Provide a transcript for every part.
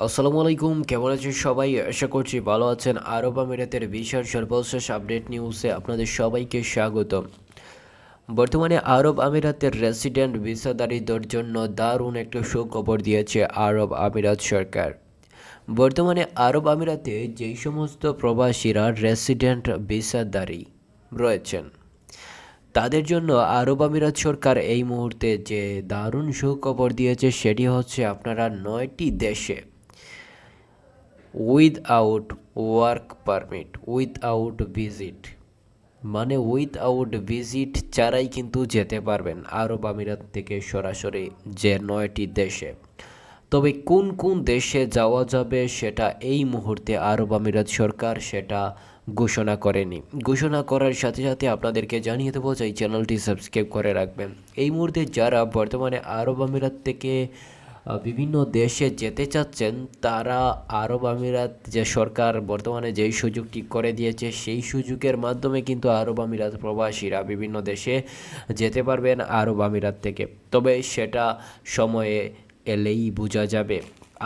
আসসালামু আলাইকুম, কেমন আছেন সবাই? আশা করছি ভালো আছেন। আরব আমিরাতের ভিসার সর্বশেষ আপডেট নিউজে আপনাদের সবাইকে স্বাগতম। বর্তমানে আরব আমিরাতের রেসিডেন্ট ভিসাধারীদের জন্য দারুণ একটা সুখবর দিয়েছে আরব আমিরাত সরকার। বর্তমানে আরব আমিরাতে যেই সমস্ত প্রবাসীরা রেসিডেন্ট ভিসাধারী রয়েছেন তাদের জন্য আরব আমিরাত সরকার এই মুহূর্তে যে দারুণ সুখবর দিয়েছে সেটি হচ্ছে আপনারা 9টি দেশে without work permit, without visit, মানে উইথআউট ভিজিট ছাড়াই কিন্তু যেতে পারবেন আরব আমিরাত থেকে সরাসরি যে 9টি দেশে। তবে কোন কোন দেশে যাওয়া যাবে সেটা এই মুহূর্তে আরব আমিরাত সরকার সেটা ঘোষণা করেনি। ঘোষণা করার সাথে সাথে আপনাদেরকে জানিয়ে দেবো যে এই চ্যানেলটি সাবস্ক্রাইব করে রাখবেন। এই মুহূর্তে যারা বর্তমানে আরব আমিরাত থেকে বিভিন্ন দেশে যেতে চাচ্ছেন তারা আরব আমিরাত যে সরকার বর্তমানে যেই সুযোগটি করে দিয়েছে সেই সুযোগের মাধ্যমে কিন্তু আরব আমিরাত প্রবাসীরা বিভিন্ন দেশে যেতে পারবেন আরব আমিরাত থেকে। তবে সেটা সময়ে এলেই বোঝা যাবে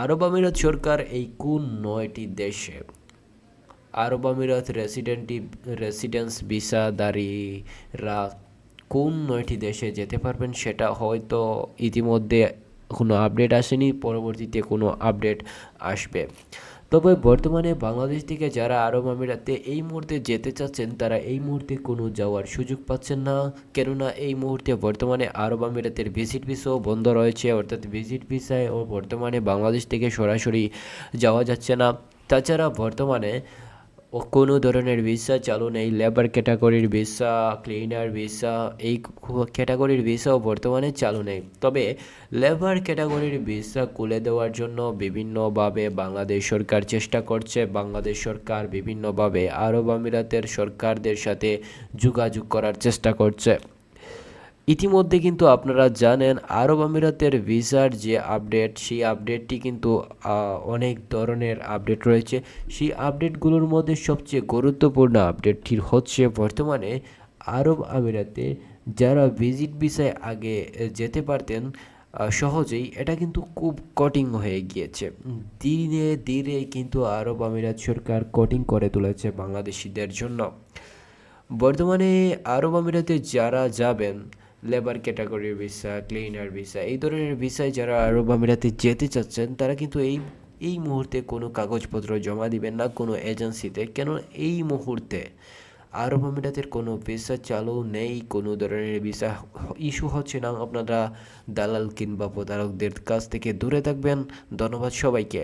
আরব আমিরাত সরকার এই কোন 9টি দেশে আরব আমিরাত রেসিডেন্স ভিসাধারীরা কোন 9টি দেশে যেতে পারবেন সেটা হয়তো ইতিমধ্যে কোনো আপডেট আসেনি, পরবর্তীতে কোনো আপডেট আসবে। তবে বর্তমানে বাংলাদেশ থেকে যারা আরব আমিরাতে এই মুহূর্তে যেতে চাচ্ছেন তারা এই মুহূর্তে কোনো যাওয়ার সুযোগ পাচ্ছেন না, কেননা এই মুহূর্তে বর্তমানে আরব আমিরাতের ভিজিট ভিসাও বন্ধ রয়েছে, অর্থাৎ ভিজিট ভিসায় ও বর্তমানে বাংলাদেশ থেকে সরাসরি যাওয়া যাচ্ছে না। তাছাড়া বর্তমানে কোনো ধরনের ভিসা চালু নেই। লেবার ক্যাটাগরির ভিসা, ক্লিনার ভিসা, এই ক্যাটাগরির ভিসাও বর্তমানে চালু নেই। তবে লেবার ক্যাটাগরির ভিসা খুলে দেওয়ার জন্য বিভিন্নভাবে বাংলাদেশ সরকার চেষ্টা করছে। বাংলাদেশ সরকার বিভিন্নভাবে আরব আমিরাতের সরকারদের সাথে যোগাযোগ করার চেষ্টা করছে। ইতিমধ্যে কিন্তু আপনারা জানেন আরব আমিরাতের ভিসার যে আপডেট সেই আপডেটটি কিন্তু অনেক ধরনের আপডেট রয়েছে। সেই আপডেটগুলোর মধ্যে সবচেয়ে গুরুত্বপূর্ণ আপডেটটি হচ্ছে বর্তমানে আরব আমিরাতে যারা ভিজিট ভিসায় আগে যেতে পারতেন সহজেই, এটা কিন্তু খুব কঠিন হয়ে গিয়েছে। ধীরে ধীরে কিন্তু আরব আমিরাত সরকার কঠিন করে তুলেছে বাংলাদেশিদের জন্য। বর্তমানে আরব আমিরাতে যারা যাবেন লেবার ক্যাটাগরির ভিসা, ক্লিনার ভিসা, এই ধরনের ভিসায় যারা আরব আমিরাতে যেতে চাচ্ছেন তারা কিন্তু এই মুহূর্তে কোনো কাগজপত্র জমা দিবেন না কোনো এজেন্সিতে, কেন এই মুহূর্তে আরব আমিরাতের কোনো ভিসা চালু নেই, কোনো ধরনের ভিসা ইস্যু হচ্ছে না। আপনারা দালাল কিংবা প্রতারকদের কাছ থেকে দূরে থাকবেন। ধন্যবাদ সবাইকে।